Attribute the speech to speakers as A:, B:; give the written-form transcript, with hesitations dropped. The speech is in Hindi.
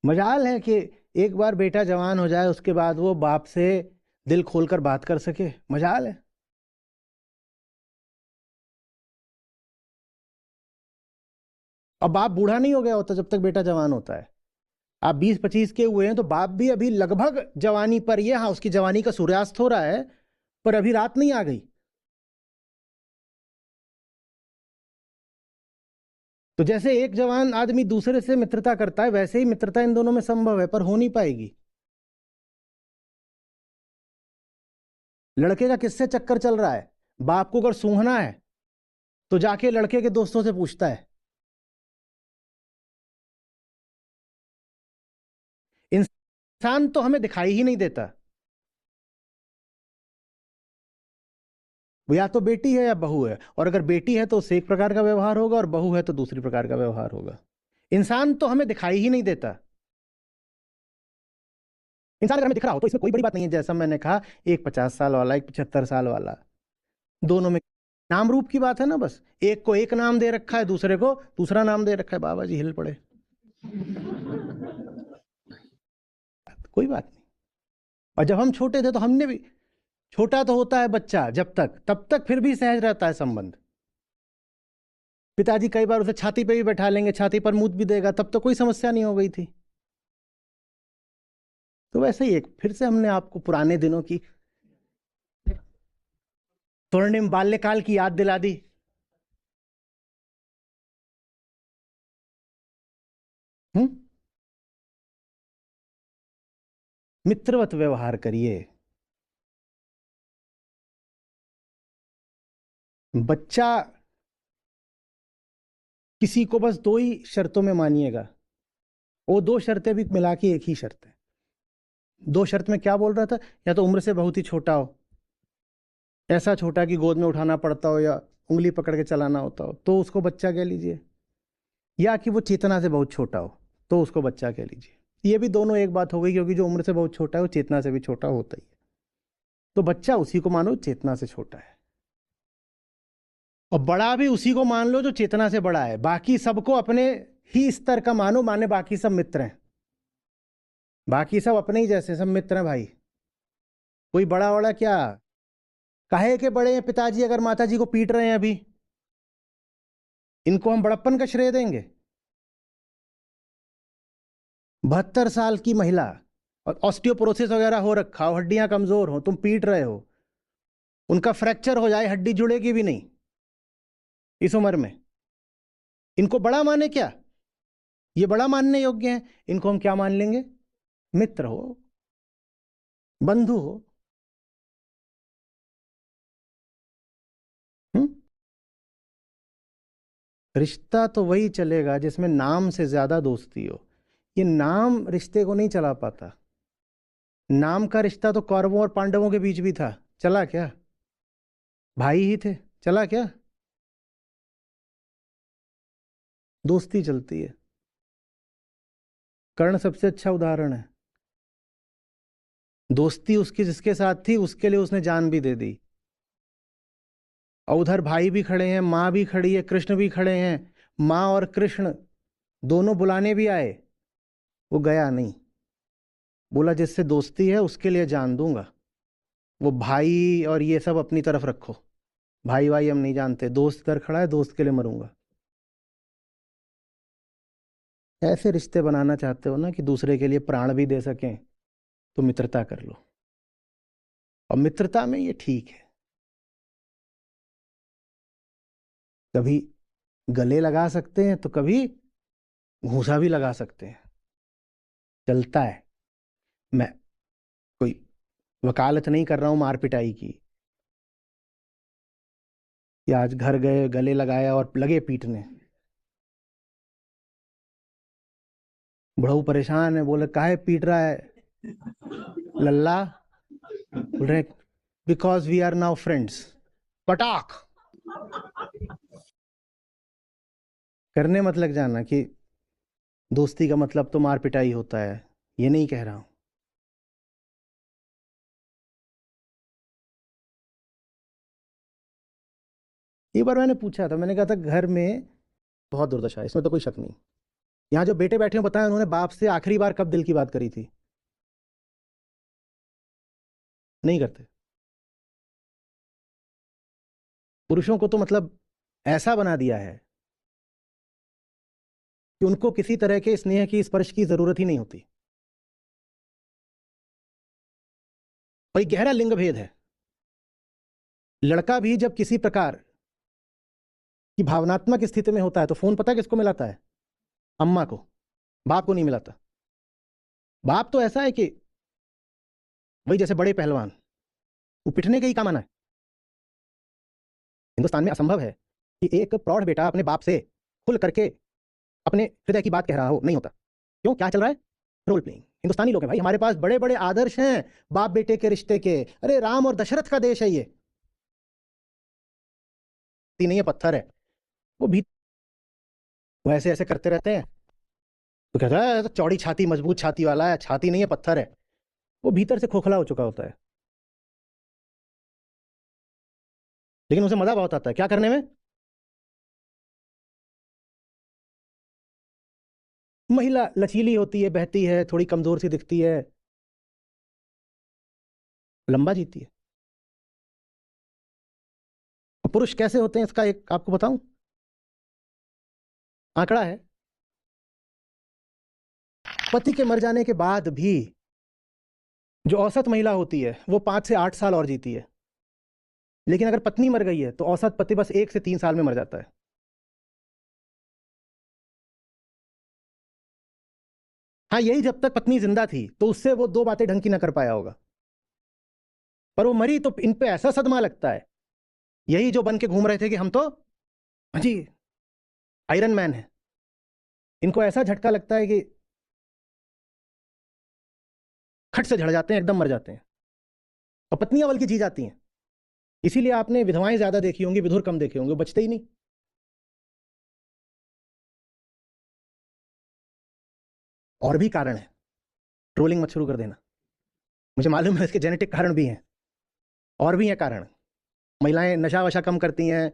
A: मजाल है कि एक बार बेटा जवान हो जाए उसके बाद वो बाप से दिल खोलकर बात कर सके, मजाल है। और बाप बूढ़ा नहीं हो गया होता जब तक बेटा जवान होता है। आप 20-25 के हुए हैं तो बाप भी अभी लगभग जवानी पर ही है। हाँ, उसकी जवानी का सूर्यास्त हो रहा है, पर अभी रात नहीं आ गई। तो जैसे एक जवान आदमी दूसरे से मित्रता करता है, वैसे ही मित्रता इन दोनों में संभव है, पर हो नहीं पाएगी। लड़के का किससे चक्कर चल रहा है? बाप को अगर सूंघना है तो जाके लड़के के दोस्तों से पूछता है। इंसान तो हमें दिखाई ही नहीं देता। वो या तो बेटी है या बहू है, और अगर बेटी है तो उससे एक प्रकार का व्यवहार होगा, और बहू है तो दूसरी प्रकार का व्यवहार होगा। इंसान तो हमें दिखाई ही नहीं देता। इंसान अगर हमें दिख रहा हो तो इसमें कोई बड़ी बात नहीं है। जैसा मैंने कहा, एक 50 साल वाला, एक 75 साल वाला, दोनों में नाम रूप की बात है ना। बस एक को एक नाम दे रखा है, दूसरे को दूसरा नाम दे रखा है। बाबा जी हिल पड़े। कोई बात नहीं। और जब हम छोटे थे तो हमने भी, छोटा तो होता है बच्चा जब तक, तब तक फिर भी सहज रहता है संबंध। पिताजी कई बार उसे छाती पे भी बैठा लेंगे, छाती पर मूत भी देगा, तब तो कोई समस्या नहीं हो गई थी। तो वैसे ही एक फिर से हमने आपको पुराने दिनों की, स्वर्णिम बाल्यकाल की याद दिला दी। हम्म। मित्रवत व्यवहार करिए। बच्चा किसी को बस दो ही शर्तों में मानिएगा। वो दो शर्तें भी मिला के एक ही शर्त है। दो शर्त में क्या बोल रहा था? या तो उम्र से बहुत ही छोटा हो, ऐसा छोटा कि गोद में उठाना पड़ता हो या उंगली पकड़ के चलाना होता हो, तो उसको बच्चा कह लीजिए। या कि वो चेतना से बहुत छोटा हो, तो उसको बच्चा कह लीजिए। ये भी दोनों एक बात हो गई, क्योंकि जो उम्र से बहुत छोटा है वो चेतना से भी छोटा होता ही है। तो बच्चा उसी को मानो चेतना से छोटा है, और बड़ा भी उसी को मान लो जो चेतना से बड़ा है। बाकी सबको अपने ही स्तर का मानो, माने बाकी सब मित्र हैं। बाकी सब अपने ही जैसे सब मित्र हैं भाई। कोई बड़ा बड़ा क्या, काहे के बड़े हैं पिताजी अगर माता जी को पीट रहे हैं अभी? इनको हम बड़प्पन का श्रेय देंगे? 72 साल की महिला, और ऑस्टियोपोरोसिस वगैरह हो रखा हो, हड्डियां कमजोर हो, तुम पीट रहे हो, उनका फ्रैक्चर हो जाए, हड्डी जुड़ेगी भी नहीं इस उम्र में। इनको बड़ा माने क्या? ये बड़ा मानने योग्य हैं। इनको हम क्या मान लेंगे? मित्र हो, बंधु हो। हम्म। रिश्ता तो वही चलेगा जिसमें नाम से ज्यादा दोस्ती हो। ये नाम रिश्ते को नहीं चला पाता। नाम का रिश्ता तो कौरवों और पांडवों के बीच भी था, चला क्या? भाई ही थे, चला क्या? दोस्ती चलती है। कर्ण सबसे अच्छा उदाहरण है। दोस्ती उसकी जिसके साथ थी उसके लिए उसने जान भी दे दी। और उधर भाई भी खड़े हैं, माँ भी खड़ी है, कृष्ण भी खड़े हैं। माँ और कृष्ण दोनों बुलाने भी आए, वो गया नहीं। बोला जिससे दोस्ती है उसके लिए जान दूंगा। वो भाई और ये सब अपनी तरफ रखो, भाई भाई हम नहीं जानते, दोस्त इधर खड़ा है, दोस्त के लिए मरूंगा। ऐसे रिश्ते बनाना चाहते हो ना कि दूसरे के लिए प्राण भी दे सकें, तो मित्रता कर लो। और मित्रता में ये ठीक है, कभी गले लगा सकते हैं तो कभी घूंसा भी लगा सकते हैं, चलता है। मैं कोई वकालत नहीं कर रहा हूं मार पिटाई की, कि आज घर गए गले लगाया और लगे पीटने। बुढ़ऊ परेशान है, बोले काहे पीट रहा है लल्ला? बोल रहे because we are now friends. पटाख करने मत लग जाना कि दोस्ती का मतलब तो मार पिटाई होता है, ये नहीं कह रहा हूं। एक बार मैंने पूछा था, मैंने कहा था घर में बहुत दुर्दशा है, इसमें तो कोई शक नहीं, यहाँ जो बेटे बैठे हैं बताएं उन्होंने बाप से आखिरी बार कब दिल की बात करी थी? नहीं करते। पुरुषों को तो मतलब ऐसा बना दिया है कि उनको किसी तरह के स्नेह की, स्पर्श की जरूरत ही नहीं होती। और एक गहरा लिंग भेद है। लड़का भी जब किसी प्रकार की भावनात्मक स्थिति में होता है तो फोन पता है किसको मिलाता है? अम्मा को, बाप को नहीं मिलाता। बाप तो ऐसा है कि वही जैसे बड़े पहलवान, वो पिटने का ही काम आना है। हिंदुस्तान में असंभव है कि एक प्रौढ़ बेटा अपने बाप से खुल करके अपने हृदय की बात कह रहा हो, नहीं होता। क्यों? क्या चल रहा है? Role playing. हिंदुस्तानी लोग हैं भाई, हमारे पास बड़े बड़े आदर्श हैं बाप बेटे के रिश्ते के। अरे राम और दशरथ का देश है ये, नहीं है पत्थर है। वो भी वो ऐसे ऐसे करते रहते हैं तो कहता है तो चौड़ी छाती, मजबूत छाती वाला है। छाती नहीं है, पत्थर है। वो भीतर से खोखला हो चुका होता है, लेकिन उसे मजा बहुत आता है क्या करने में? महिला लचीली होती है, बहती है, थोड़ी कमजोर सी दिखती है, लंबा जीती है। और पुरुष कैसे होते हैं इसका एक आपको बताऊं आंकड़ा है। पति के मर जाने के बाद भी जो औसत महिला होती है वो 5 से 8 साल और जीती है, लेकिन अगर पत्नी मर गई है तो औसत पति बस 1 से 3 साल में मर जाता है। हाँ, यही जब तक पत्नी जिंदा थी तो उससे वो 2 बातें ढंग की ना कर पाया होगा, पर वो मरी तो इन पे ऐसा सदमा लगता है। यही जो बन के घूम रहे थे कि हम तो हाँ जी आयरन मैन है, इनको ऐसा झटका लगता है कि खट से झड़ जाते हैं, एकदम मर जाते हैं। और पत्नियां बल्कि जी जाती हैं। इसीलिए आपने विधवाएं ज्यादा देखी होंगी, विधुर कम देखे होंगे, बचते ही नहीं। और भी कारण है, ट्रोलिंग मत शुरू कर देना, मुझे मालूम है इसके जेनेटिक कारण भी हैं। और भी हैं कारण। महिलाएं नशा वशा कम करती हैं,